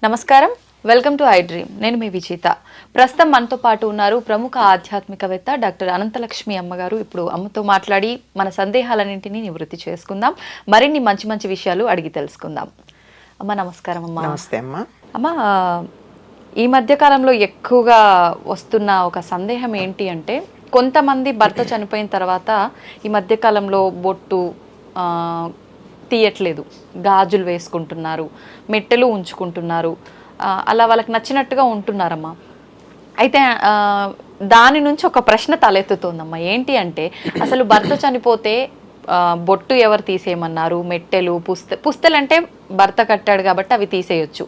నమస్కారం, welcome to I dream. నేను మీ విజేత. ప్రస్తుతం మనతో పాటు ఉన్నారు ప్రముఖ ఆధ్యాత్మికవేత్త డాక్టర్ అనంతలక్ష్మి అమ్మగారు. ఇప్పుడు అమ్మతో మాట్లాడి మన సందేహాలన్నింటినీ నివృత్తి చేసుకుందాం, మరిన్ని మంచి మంచి విషయాలు అడిగి తెలుసుకుందాం. అమ్మ నమస్కారం. అమ్మ నమస్తే అమ్మ. అమ్మ, ఈ మధ్యకాలంలో ఎక్కువగా వస్తున్న ఒక సందేహం ఏంటి అంటే, కొంతమంది భర్త చనిపోయిన తర్వాత ఈ మధ్యకాలంలో బొట్టు తీయట్లేదు, గాజులు వేసుకుంటున్నారు, మెట్టెలు ఉంచుకుంటున్నారు, అలా వాళ్ళకి నచ్చినట్టుగా ఉంటున్నారమ్మా. అయితే దాని నుంచి ఒక ప్రశ్న తలెత్తుతోందమ్మా. ఏంటి అంటే, అసలు భర్త చనిపోతే బొట్టు ఎవరు తీసేయమన్నారు? మెట్టెలు, పుస్తెలు అంటే భర్త కట్టాడు కాబట్టి అవి తీసేయొచ్చు.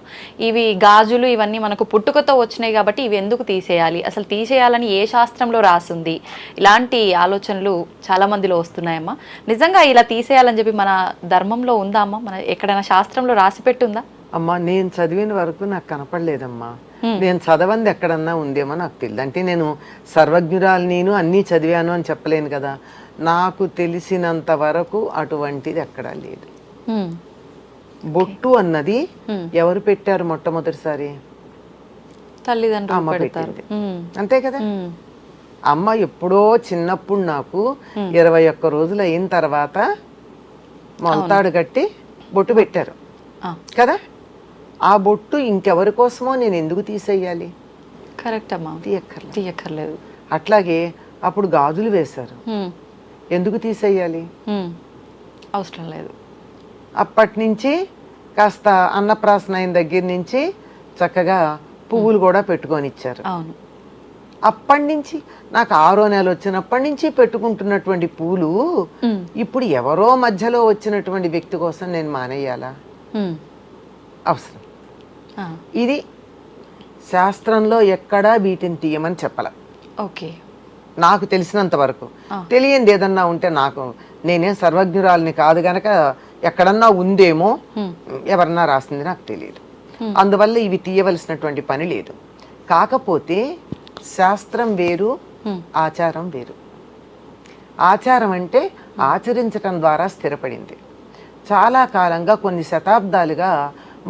ఇవి గాజులు ఇవన్నీ మనకు పుట్టుకతో వచ్చినాయి కాబట్టి ఇవి ఎందుకు తీసేయాలి? అసలు తీసేయాలని ఏ శాస్త్రంలో రాసింది? ఇలాంటి ఆలోచనలు చాలా మందిలో వస్తున్నాయమ్మా. నిజంగా ఇలా తీసేయాలని చెప్పి మన ధర్మంలో ఉందా అమ్మా? మన ఎక్కడైనా శాస్త్రంలో రాసి పెట్టుందా? అమ్మా, నేను చదివిన వరకు నాకు కనపడలేదమ్మా. నేను చదవంది ఎక్కడన్నా ఉందేమో నాకు తెలియదు. అంటే నేను సర్వజ్ఞురాలు, నేను అన్నీ చదివాను అని చెప్పలేను కదా. నాకు తెలిసినంత వరకు అటువంటిది ఎక్కడా లేదు. బొట్టు అన్నది ఎవరు పెట్టారు మొట్టమొదటిసారి? తల్లిదండ్రులు అమ్మ పెట్టింది, అంతే కదా. అమ్మ ఎప్పుడో చిన్నప్పుడు నాకు 21 రోజులు అయిన తర్వాత మొలతాడు కట్టి బొట్టు పెట్టారు కదా. ఆ బొట్టు ఇంకెవరి కోసమో నేను ఎందుకు తీసేయాలి? కరెక్ట్ అమ్మా, తీయక్కర్లేదు. అట్లాగే అప్పుడు గాజులు వేశారు, ఎందుకు తీసేయాలి? అవసరం లేదు. అప్పటి నుంచి కాస్త అన్నప్రాసన అయిన దగ్గర నుంచి చక్కగా పువ్వులు కూడా పెట్టుకొని ఇచ్చారు. అవును. అప్పటి నుంచి నాకు 6వ నెల వచ్చినప్పటి నుంచి పెట్టుకుంటున్నటువంటి పూలు ఇప్పుడు ఎవరో మధ్యలో వచ్చినటువంటి వ్యక్తి కోసం నేను మానేయాలా? అవసరం. ఇది శాస్త్రంలో ఎక్కడా వీటిని తీయమని చెప్పాల. ఓకే, నాకు తెలిసినంత వరకు. తెలియంది ఏదన్నా ఉంటే, నాకు నేనేం సర్వజ్ఞురాలని కాదు గనక ఎక్కడన్నా ఉందేమో, ఎవరన్నా రాసింది నాకు తెలియదు. అందువల్ల ఇవి తీయవలసినటువంటి పని లేదు. కాకపోతే శాస్త్రం వేరు, ఆచారం వేరు. ఆచారం అంటే ఆచరించటం ద్వారా స్థిరపడింది. చాలా కాలంగా, కొన్ని శతాబ్దాలుగా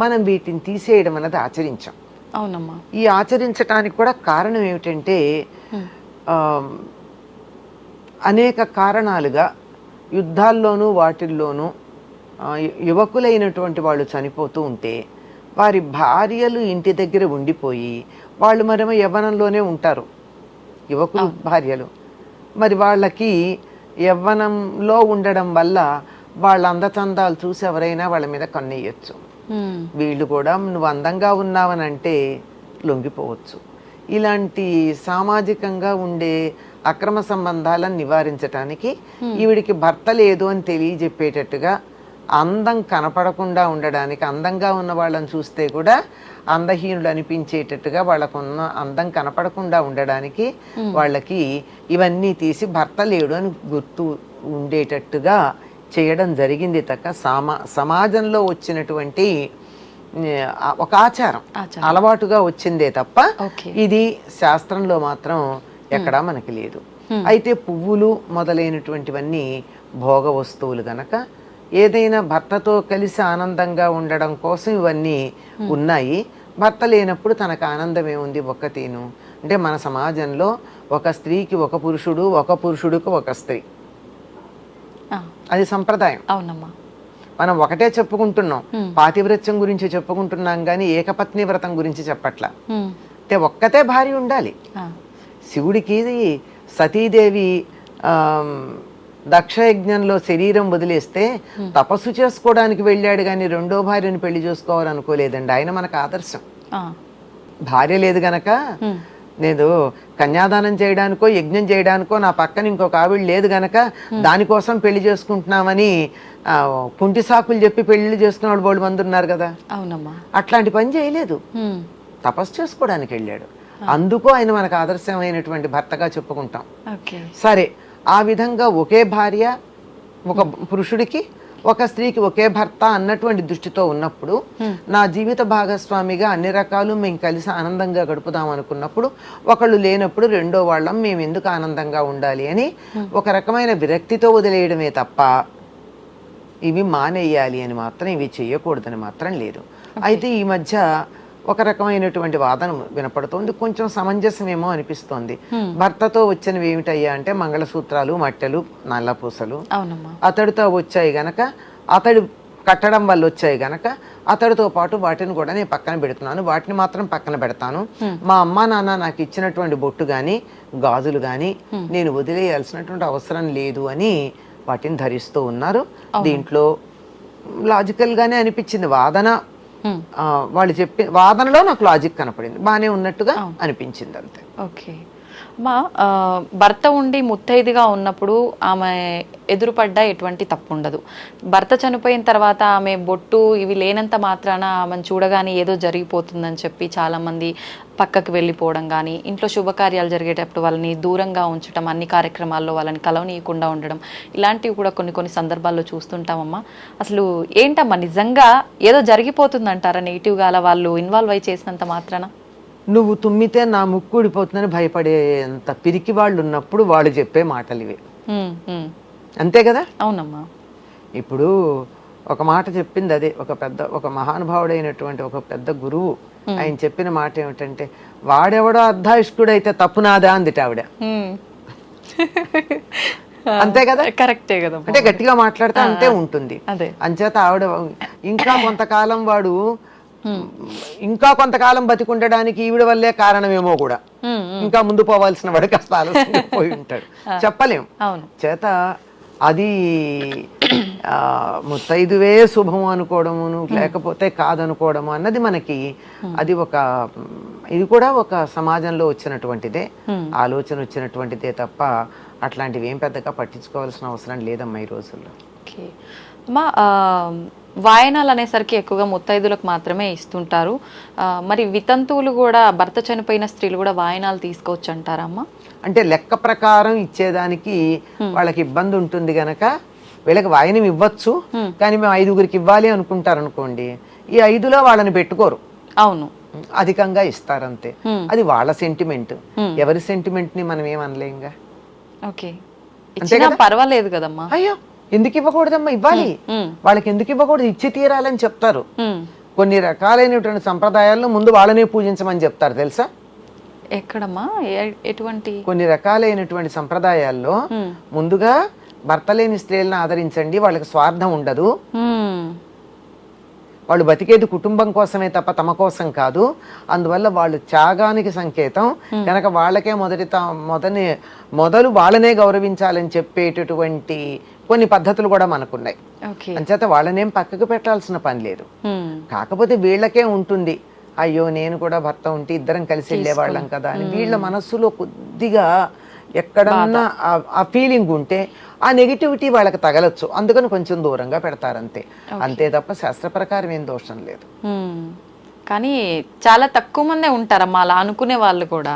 మనం వీటిని తీసేయడం అన్నది ఆచరించాం. అవునమ్మా. ఈ ఆచరించటానికి కూడా కారణం ఏమిటంటే, అనేక కారణాలుగా యుద్ధాల్లోనూ వాటిల్లోనూ యువకులైనటువంటి వాళ్ళు చనిపోతూ ఉంటే వారి భార్యలు ఇంటి దగ్గర ఉండిపోయి, వాళ్ళు మరేమో యవ్వనంలోనే ఉంటారు, యువకులు భార్యలు. మరి వాళ్ళకి యవ్వనంలో ఉండడం వల్ల వాళ్ళ అందచందాలు చూసి ఎవరైనా వాళ్ళ మీద కన్నెయ్యొచ్చు. వీళ్ళు కూడా నువ్వు అందంగా ఉన్నావనంటే లొంగిపోవచ్చు. ఇలాంటి సామాజికంగా ఉండే అక్రమ సంబంధాలను నివారించటానికి ఈవిడికి భర్త లేదు అని తెలియజెప్పేటట్టుగా, అందం కనపడకుండా ఉండడానికి, అందంగా ఉన్న వాళ్ళని చూస్తే కూడా అందహీనులు అనిపించేటట్టుగా, వాళ్ళకున్న అందం కనపడకుండా ఉండడానికి వాళ్ళకి ఇవన్నీ తీసి భర్త లేడు అని గుర్తు ఉండేటట్టుగా చేయడం జరిగింది తక్క సమాజంలో వచ్చినటువంటి ఒక ఆచారం, అలవాటుగా వచ్చిందే తప్ప ఇది శాస్త్రంలో మాత్రం ఎక్కడా మనకి లేదు. అయితే పువ్వులు మొదలైనటువంటివన్నీ భోగ వస్తువులు గనక, ఏదైనా భర్తతో కలిసి ఆనందంగా ఉండడం కోసం ఇవన్నీ ఉన్నాయి. భర్త లేనప్పుడు తనకు ఆనందం ఏముంది? ఒక్కతీను అంటే మన సమాజంలో ఒక స్త్రీకి ఒక పురుషుడు, ఒక పురుషుడికి ఒక స్త్రీ, అది సంప్రదాయం. అవునమ్మా. మనం ఒకటే చెప్పుకుంటున్నాం, పాతివ్రత్యం గురించి చెప్పుకుంటున్నాం కానీ ఏకపత్ని వ్రతం గురించి చెప్పట్లా. అంటే ఒక్కతే భార్య ఉండాలి. శివుడికి సతీదేవి దక్షయజ్ఞంలో శరీరం వదిలేస్తే తపస్సు చేసుకోవడానికి వెళ్ళాడు కానీ రెండో భార్యను పెళ్లి చేసుకోవాలనుకోలేదండి. ఆయన మనకు ఆదర్శం. భార్య లేదు గనక నేను కన్యాదానం చేయడానికో యజ్ఞం చేయడానికో నా పక్కన ఇంకొక ఆవిడ లేదు గనక దానికోసం పెళ్లి చేసుకుంటున్నామని కుంటి సాకులు చెప్పి పెళ్లి చేసుకున్న వాళ్ళు బోళ్ళు మంది ఉన్నారు కదా. అవునమ్మా. అట్లాంటి పని చేయలేదు, తపస్సు చేసుకోవడానికి వెళ్ళాడు. అందుకు ఆయన మనకు ఆదర్శమైనటువంటి భర్తగా చెప్పుకుంటాం. సరే, ఆ విధంగా ఒకే భార్య ఒక పురుషుడికి, ఒక స్త్రీకి ఒకే భర్త అన్నటువంటి దృష్టితో ఉన్నప్పుడు, నా జీవిత భాగస్వామిగా అన్ని రకాలు మేము కలిసి ఆనందంగా గడుపుదాం అనుకున్నప్పుడు, ఒకళ్ళు లేనప్పుడు రెండో వాళ్ళం మేము ఎందుకు ఆనందంగా ఉండాలి అని ఒక రకమైన విరక్తితో వదిలేయడమే తప్ప ఇవి మానేయాలి అని మాత్రం, ఇవి చేయకూడదని మాత్రం లేదు. అయితే ఈ మధ్య ఒక రకమైనటువంటి వాదన వినపడుతోంది, కొంచెం సమంజసమేమో అనిపిస్తోంది. భర్తతో వచ్చినవి ఏమిటయ్యా అంటే మంగళసూత్రాలు, మట్టెలు, నల్లపూసలు అతడితో వచ్చాయి గనక, అతడు కట్టడం వల్ల వచ్చాయి గనక అతడితో పాటు వాటిని కూడా నేను పక్కన పెడుతున్నాను, వాటిని మాత్రం పక్కన పెడతాను. మా అమ్మా నాన్న నాకు ఇచ్చినటువంటి బొట్టు కానీ గాజులు కానీ నేను వదిలేయాల్సినటువంటి అవసరం లేదు అని వాటిని ధరిస్తూ ఉన్నారు. దీంట్లో లాజికల్ గానే అనిపించింది వాదన. వాళ్ళు చెప్పి వాదనలో నాకు లాజిక్ కనపడింది, బాగానే ఉన్నట్టుగా అనిపించింది అంతే. ఓకే మా భర్త ఉండి ముత్తైదుగా ఉన్నప్పుడు ఆమె ఎదురుపడ్డా ఎటువంటి తప్పు ఉండదు. భర్త చనిపోయిన తర్వాత ఆమె బొట్టు ఇవి లేనంత మాత్రాన ఆమెను చూడగానే ఏదో జరిగిపోతుందని చెప్పి చాలామంది పక్కకు వెళ్ళిపోవడం కానీ, ఇంట్లో శుభకార్యాలు జరిగేటప్పుడు వాళ్ళని దూరంగా ఉంచడం, అన్ని కార్యక్రమాల్లో వాళ్ళని కలవనీయకుండా ఉండడం, ఇలాంటివి కూడా కొన్ని సందర్భాల్లో చూస్తుంటామమ్మా. అసలు ఏంటమ్మా నిజంగా ఏదో జరిగిపోతుందంటారా నెగిటివ్గా అలా వాళ్ళు ఇన్వాల్వ్ అయి చేసినంత మాత్రాన? నువ్వు తుమ్మితే నా ముక్కు ఊడిపోతుందని భయపడేంత పిరికి వాళ్ళు ఉన్నప్పుడు వాళ్ళు చెప్పే మాటలు ఇవి, అంతే కదా? అవునమ్మా. ఇప్పుడు ఒక మాట చెప్పింది అదే, ఒక మహానుభావుడైనటువంటి ఒక పెద్ద గురువు ఆయన చెప్పిన మాట ఏమిటంటే, వాడెవడో అర్ధాయుష్కుడైతే తప్పు నాదా అందిట ఆవిడ. అంతే కదా? కరెక్టే కదా. అంటే గట్టిగా మాట్లాడితే అంతే ఉంటుంది. అంచేత ఆవిడ ఇంకా కొంతకాలం వాడు ఇంకా కొంతకాలం బతికుండడానికి ఈవిడ వల్లే కారణమేమో కూడా, ఇంకా ముందు పోవాల్సిన వాడు కాస్త ఆలస్యంగా పోయి ఉంటాడు, చెప్పలేం. చేత అది ముత్తైదువే శుభము అనుకోవడమును లేకపోతే కాదనుకోవడము అన్నది మనకి అది ఇది కూడా ఒక సమాజంలో వచ్చినటువంటిదే, ఆలోచన వచ్చినటువంటిదే తప్ప అట్లాంటివి ఏం పెద్దగా పట్టించుకోవాల్సిన అవసరం లేదమ్మా ఈ రోజుల్లో. మా వాయనాలు అనేసరికి ఎక్కువగా ముత్తైదులకు మాత్రమే ఇస్తుంటారు. మరి వితంతువులు కూడా, భర్త చనిపోయిన స్త్రీలు కూడా వాయనాలు తీసుకోవచ్చు అంటారమ్మా? అంటే లెక్క ప్రకారం ఇచ్చేదానికి వాళ్ళకి ఇబ్బంది ఉంటుంది గనక వీళ్ళకి వాయనం ఇవ్వచ్చు, కానీ మేము 5గురికి ఇవ్వాలి అనుకుంటారు అనుకోండి, ఈ 5లో వాళ్ళని పెట్టుకోరు. అవును, అధికంగా ఇస్తారంతే. అది వాళ్ళ సెంటిమెంట్, ఎవరి సెంటిమెంట్ ని మనం ఏమనలేంగా. ఓకే, పర్వాలేదు కదమ్మా. అయ్యో ఎందుకు ఇవ్వకూడదమ్మా, ఇవ్వాలి. వాళ్ళకి ఎందుకు ఇవ్వకూడదు, ఇచ్చి తీరాలని చెప్తారు. కొన్ని రకాలైనటువంటి సంప్రదాయాల్లో ముందు వాళ్ళనే పూజించమని చెప్తారు తెలుసా? ఎక్కడమ్మా, ఎటువంటి? కొన్ని రకాలైనటువంటి సంప్రదాయాల్లో ముందుగా భర్త లేని స్త్రీలను ఆదరించండి, వాళ్ళకి స్వార్థం ఉండదు, వాళ్ళు బతికేది కుటుంబం కోసమే తప్ప తమ కోసం కాదు, అందువల్ల వాళ్ళు త్యాగానికి సంకేతం కనుక వాళ్ళకే మొదలు వాళ్ళనే గౌరవించాలని చెప్పేటటువంటి కొన్ని పద్ధతులు కూడా మనకున్నాయి. అంచేత వాళ్ళనేం పక్కకు పెట్టాల్సిన పని లేదు. కాకపోతే వీళ్ళకే ఉంటుంది, అయ్యో నేను కూడా భర్త ఉంటే ఇద్దరం కలిసి వెళ్ళేవాళ్ళం కదా అని వీళ్ళ మనస్సులో కొద్దిగా ఎక్కడన్నా ఆ ఫీలింగ్ ఉంటే ఆ నెగిటివిటీ వాళ్ళకి తగలొచ్చు, అందుకని కొంచెం దూరంగా పెడతారంతే. అంతే తప్ప శాస్త్ర ప్రకారం ఏం దోషం లేదు. కానీ చాలా తక్కువ మందే ఉంటారమ్మా అలా అనుకునే వాళ్ళు కూడా.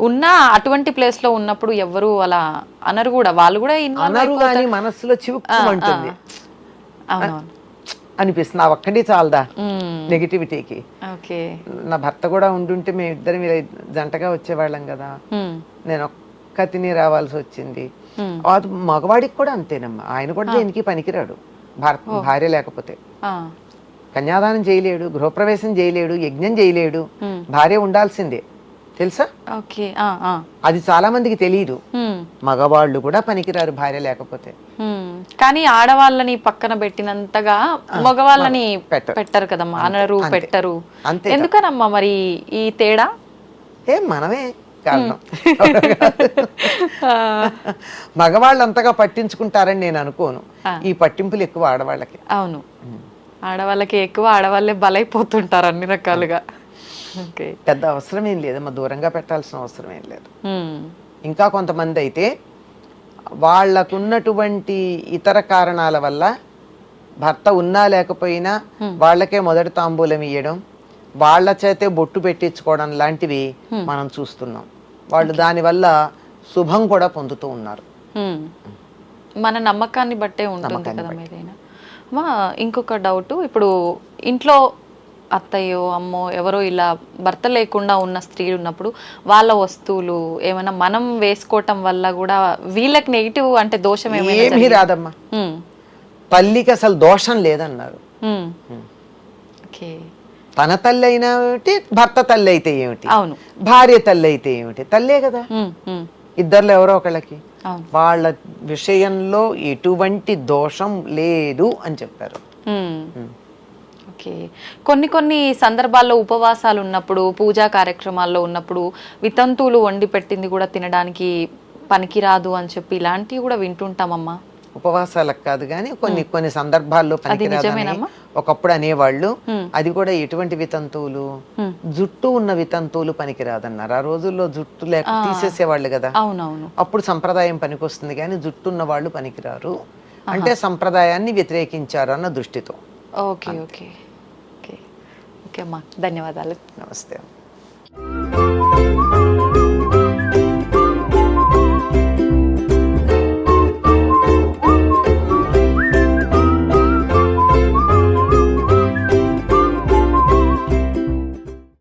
ఉన్నా అటువంటి ప్లేస్ లో ఉన్నప్పుడు ఎవరు అలా అనరు కూడా, వాళ్ళు కూడా అనరు, కానీ మనస్సులో చివుక్కుమంటుంది అనిపిస్తుంది. ఆ ఒక్కటి చాలదా నెగిటివిటీకి? నా భర్త కూడా ఉండుంటే మేము ఇద్దరం జంటగా వచ్చేవాళ్ళం కదా, నేను ఒక్కతిని రావాల్సి వచ్చింది. అది మగవాడికి కూడా అంతేనమ్మా, ఆయన కూడా దేనికి పనికిరాడు భార్య లేకపోతే. కన్యాదానం చేయలేడు, గృహప్రవేశం చేయలేడు, యజ్ఞం చేయలేడు, భార్య ఉండాల్సిందే తెలుసా? అది చాలా మందికి తెలియదు. మగవాళ్ళు కూడా పనికిరారు భార్య లేకపోతే. కానీ ఆడవాళ్ళని పక్కన పెట్టినంతగా మగవాళ్ళని పెట్టరు కదమ్మా, అనరు, పెట్టరు. ఎందుకనమ్మా మరి ఈ తేడా? మనమే కారణం. మగవాళ్ళు అంతగా పట్టించుకుంటారని నేను అనుకోను, ఈ పట్టింపులు ఎక్కువ ఆడవాళ్ళకి. అవును, ఆడవాళ్ళకి ఎక్కువ, ఆడవాళ్ళే బలైపోతుంటారు అన్ని రకాలుగా. పెద్ద అవసరం ఏం లేదమ్మా, దూరంగా పెట్టాల్సిన అవసరం ఏం లేదు. ఇంకా కొంతమంది అయితే వాళ్ళకున్నటువంటి ఇతర కారణాల వల్ల భర్త ఉన్నా లేకపోయినా వాళ్ళకే మొదటి తాంబూలం ఇయ్యడం, వాళ్ళ చేతే బొట్టు పెట్టించుకోవడం లాంటివి మనం చూస్తున్నాం. వాళ్ళు దానివల్ల శుభం కూడా పొందుతూ ఉన్నారు. మన నమ్మకాన్ని బట్టే ఉంటుంది కదా ఏదైనా. ఇంకొక డౌట్, ఇప్పుడు ఇంట్లో అత్తయ్యో అమ్మో ఎవరో ఇలా భర్త లేకుండా ఉన్న స్త్రీలు ఉన్నప్పుడు వాళ్ళ వస్తువులు ఏమైనా మనం వేసుకోవటం వల్ల కూడా వీళ్ళకి నెగిటివ్ అంటే దోషం ఏమీ రాదమ్మా. తల్లికి అసలు దోషం లేదన్నారు. ఓకే. తన తల్లి అయినా ఏమిటి, భర్త తల్లి అయితే ఏమిటి, అవును. భార్య తల్లి అయితే ఏమిటి, తల్లే కదా ఇద్దర్లో ఎవరో ఒకళ్ళకి. వాళ్ళ విషయంలో ఎటువంటి దోషం లేదు అని చెప్పారు. ఓకే. కొన్ని కొన్ని సందర్భాల్లో ఉపవాసాలు ఉన్నప్పుడు, పూజా కార్యక్రమాల్లో ఉన్నప్పుడు వితంతువులు వండి పెట్టింది కూడా తినడానికి పనికిరాదు అని చెప్పి ఇలాంటివి కూడా వింటుంటామమ్మా. ఉపవాసాలకు కాదు కానీ కొన్ని సందర్భాల్లో పనికిరాదని ఒకప్పుడు అనేవాళ్ళు. అది కూడా ఎటువంటి వితంతువులు, జుట్టు ఉన్న వితంతువులు పనికిరాదన్నారు. ఆ రోజుల్లో జుట్టు లేక తీసేసేవాళ్ళు కదా. అవునవును. అప్పుడు సంప్రదాయం పనికొస్తుంది కానీ జుట్టు ఉన్న వాళ్ళు పనికిరారు అంటే సంప్రదాయాన్ని వ్యతిరేకించారు అన్న దృష్టితో. ఓకే ఓకే ఓకే ఓకే అమ్మా, ధన్యవాదాలు. నమస్తే.